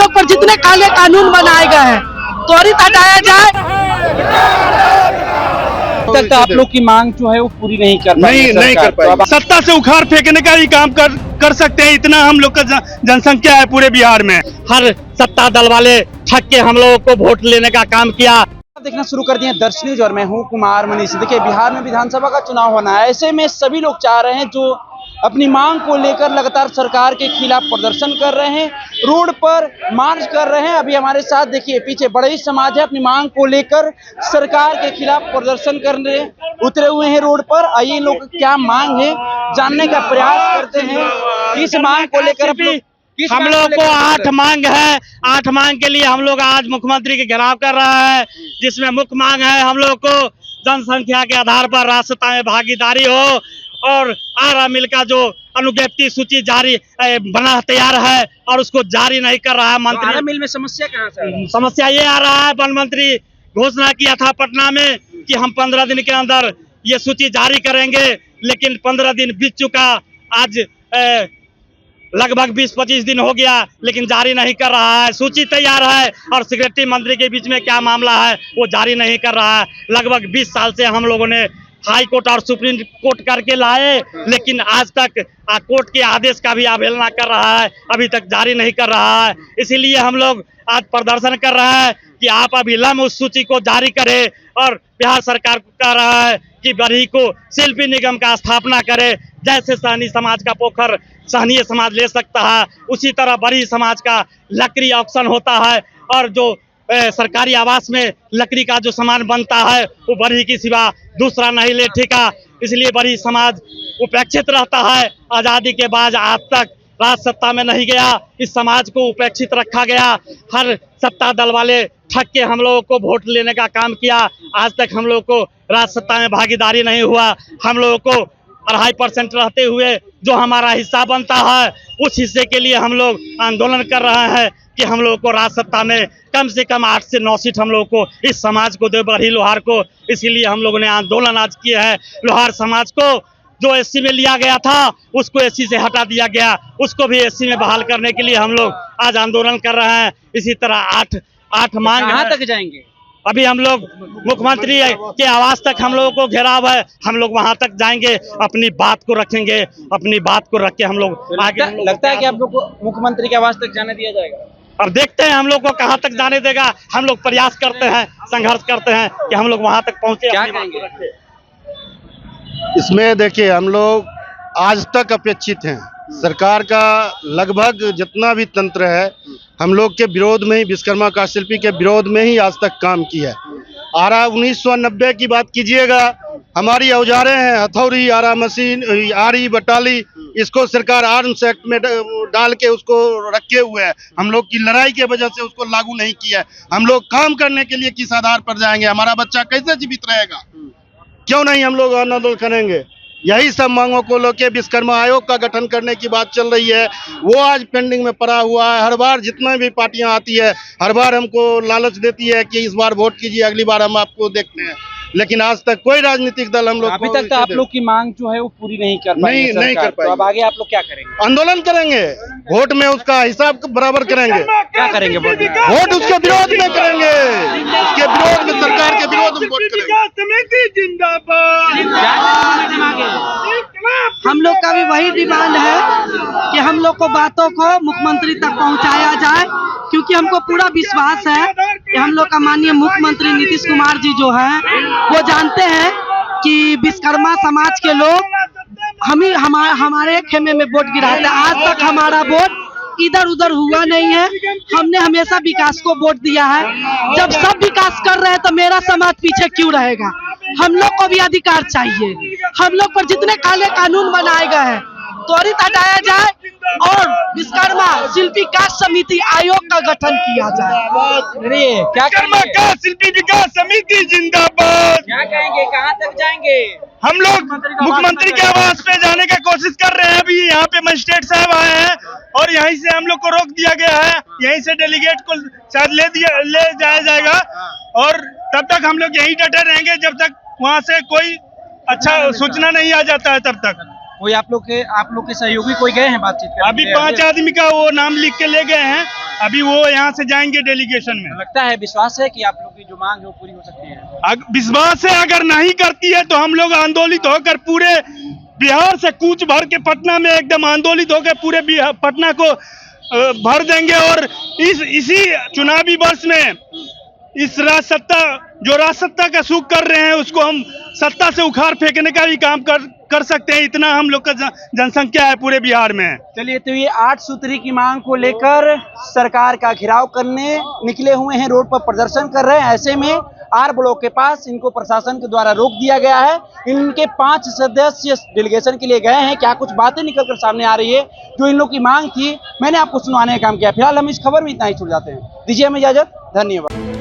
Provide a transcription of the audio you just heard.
लोग पर जितने काले कानून बनाए गए हैं त्वरित हटाया जाए। तक तो आप लोग की मांग जो है वो पूरी नहीं कर नहीं कर पाएगी। सत्ता से उखाड़ फेंकने का ही काम कर सकते हैं। इतना हम लोग का जनसंख्या है पूरे बिहार में। हर सत्ता दल वाले ठग के हम लोगों को वोट लेने का काम किया। देखना शुरू कर दिए दर्श न्यूज और मैं हूं कुमार मनीष। देखिए, बिहार में विधानसभा का चुनाव होना है, ऐसे में सभी लोग चाह रहे हैं जो अपनी मांग को लेकर लगातार सरकार के खिलाफ प्रदर्शन कर रहे हैं, रोड पर मार्च कर रहे हैं। अभी हमारे साथ देखिए पीछे बड़े ही समाज है, अपनी मांग को लेकर सरकार के खिलाफ प्रदर्शन करने उतरे हुए हैं रोड पर। आइए लोग क्या मांग है जानने का प्रयास करते हैं। इस मांग को लेकर हम लोग को 8 मांग है। 8 मांग के लिए हम लोग आज मुख्यमंत्री के घेराव कर रहा है, जिसमें मुख्य मांग है हम लोग को जनसंख्या के आधार पर राष्ट्रता में भागीदारी हो और आरा मिल का जो अनुज्ञप्ति सूची जारी बना तैयार है और उसको जारी नहीं कर रहा है मंत्री। आरा मिल में समस्या कहाँ से? समस्या ये आ रहा है, वन मंत्री घोषणा किया था पटना में कि हम 15 दिन के अंदर ये सूची जारी करेंगे, लेकिन 15 दिन बीत चुका। आज लगभग 20-25 दिन हो गया, लेकिन जारी नहीं कर रहा है। सूची तैयार है और सेक्रेटरी मंत्री के बीच में क्या मामला है वो जारी नहीं कर रहा है। लगभग 20 साल से हम लोगों ने हाई कोर्ट और सुप्रीम कोर्ट करके लाए, लेकिन आज तक कोर्ट के आदेश का भी अवहेलना कर रहा है, अभी तक जारी नहीं कर रहा है। इसीलिए हम लोग आज प्रदर्शन कर रहे हैं कि आप अविलंब उस सूची को जारी करें और बिहार सरकार को कह रहा है कि बरही को शिल्पी निगम का स्थापना करे। जैसे सहनी समाज का पोखर सहनीय समाज ले सकता है, उसी तरह बरही समाज का लकड़ी ऑक्शन होता है और जो सरकारी आवास में लकड़ी का जो सामान बनता है वो बरही की सिवा दूसरा नहीं ले ठेका। इसलिए बरही समाज उपेक्षित रहता है। आज़ादी के बाद आज तक राज सत्ता में नहीं गया, इस समाज को उपेक्षित रखा गया। हर सत्ता दल वाले ठग के हम लोगों को वोट लेने का काम किया। आज तक हम लोग को राज सत्ता में भागीदारी नहीं हुआ। हम लोगों को 2.5% रहते हुए जो हमारा हिस्सा बनता है उस हिस्से के लिए हम लोग आंदोलन कर रहे हैं कि हम लोग को राज सत्ता में कम से कम 8 से 9 सीट हम लोग को इस समाज को दे, बरही लोहार को। इसीलिए हम लोगों ने आंदोलन आज किया है। लोहार समाज को जो एससी में लिया गया था उसको एससी से हटा दिया गया, उसको भी एससी में बहाल करने के लिए हम लोग आज आंदोलन कर रहे हैं। इसी तरह 8 मांग कहाँ तक जाएंगे? अभी हम लोग मुख्यमंत्री के आवास तक हम लोगों को घेराव है, हम लोग वहां तक जाएंगे, अपनी बात को रखेंगे। अपनी बात को रख के हम लोग आगे लगता है कि आप लोग को मुख्यमंत्री के आवास तक जाने दिया जाएगा? अब देखते हैं हम लोग को कहां तक जाने देगा। हम लोग प्रयास करते हैं, संघर्ष करते हैं कि हम लोग वहां तक पहुंचे। क्या कहेंगे इसमें? देखिए, हम लोग आज तक अपेक्षित हैं। सरकार का लगभग जितना भी तंत्र है हम लोग के विरोध में ही, विश्वकर्मा काष्ठशिल्पी के विरोध में ही आज तक काम किया है। आरा 1990 की बात कीजिएगा, हमारी औजारें हैं हथौड़ी, आरा मशीन, आरी, बटाली, इसको सरकार आर्म्स एक्ट में डाल के उसको रखे हुए है। हम लोग की लड़ाई के वजह से उसको लागू नहीं किया है। हम लोग काम करने के लिए किस आधार पर जाएंगे? हमारा बच्चा कैसे जीवित रहेगा? क्यों नहीं हम लोग आंदोलन करेंगे? यही सब मांगों को लेकर विश्वकर्मा आयोग का गठन करने की बात चल रही है, वो आज पेंडिंग में पड़ा हुआ है। हर बार जितना भी पार्टियां आती है हर बार हमको लालच देती है कि इस बार वोट कीजिए, अगली बार हम आपको देखते हैं, लेकिन आज तक कोई राजनीतिक दल हम लोग अभी तक तो आप लोग की मांग जो है वो पूरी नहीं कर पाई। नहीं कर पाई। तो अब आगे आप लोग क्या करेंगे? आंदोलन करेंगे, वोट में उसका हिसाब बराबर करेंगे। क्या करेंगे? वोट उसके विरोध में करेंगे, उसके विरोध में, सरकार के विरोध में वोट करेंगे। हम लोग का भी वही डिमांड है कि हम लोग को बातों को मुख्यमंत्री तक पहुंचाया जाए, क्योंकि हमको पूरा विश्वास है कि हम लोग का माननीय मुख्यमंत्री नीतीश कुमार जी जो हैं वो जानते हैं कि विश्वकर्मा समाज के लोग हमारे खेमे में वोट गिराते हैं। आज तक हमारा वोट इधर उधर हुआ नहीं है। हमने हमेशा विकास को वोट दिया है। जब सब विकास कर रहे हैं तो मेरा समाज पीछे क्यों रहेगा? हम लोग को भी अधिकार चाहिए। हम लोग पर जितने काले कानून बनाए गए हैं त्वरित हटाया जाए और विश्वकर्मा शिल्पी काष्ठ समिति आयोग का गठन किया जाए। क्या विश्वकर्मा काष्ठशिल्पी विकास समिति जिंदाबाद। क्या कहेंगे? कहाँ तक जाएंगे? हम लोग मुख्यमंत्री के आवास पे जाने का कोशिश कर रहे हैं। अभी यहाँ पे मजिस्ट्रेट साहब आए हैं और यहीं से हम लोग को रोक दिया गया है। यहीं से डेलीगेट को शायद ले जाया जाएगा और तब तक हम लोग यहीं डटे रहेंगे जब तक वहाँ से कोई अच्छा सूचना नहीं आ जाता है। तब तक कोई आप लोग के सहयोगी कोई गए हैं बातचीत करने? अभी 5 आदमी का वो नाम लिख के ले गए हैं अभी वो यहाँ से जाएंगे डेलीगेशन में। लगता है, विश्वास है कि आप लोग की जो मांग है वो पूरी हो सकती है? विश्वास है, अगर नहीं करती है तो हम लोग आंदोलित होकर पूरे बिहार से कूच भर के पटना में एकदम आंदोलित होकर पूरे पटना को भर देंगे। और इसी चुनावी वर्ष में इस राजसत्ता का सुख कर रहे हैं, उसको हम सत्ता से उखाड़ फेंकने का भी काम कर सकते हैं। इतना हम लोग का जनसंख्या है पूरे बिहार में। चलिए, तो ये 8 सूत्री की मांग को लेकर सरकार का घेराव करने निकले हुए हैं, रोड पर प्रदर्शन कर रहे हैं। ऐसे में आर ब्लॉक के पास इनको प्रशासन के द्वारा रोक दिया गया है। इनके 5 सदस्य डेलीगेशन के लिए गए हैं। क्या कुछ बातें निकलकर सामने आ रही है जो इन लोग की मांग थी, मैंने आपको सुनवाने का काम किया। फिलहाल हम इस खबर में इतना ही छूट जाते हैं। दीजिए हमें इजाजत, धन्यवाद।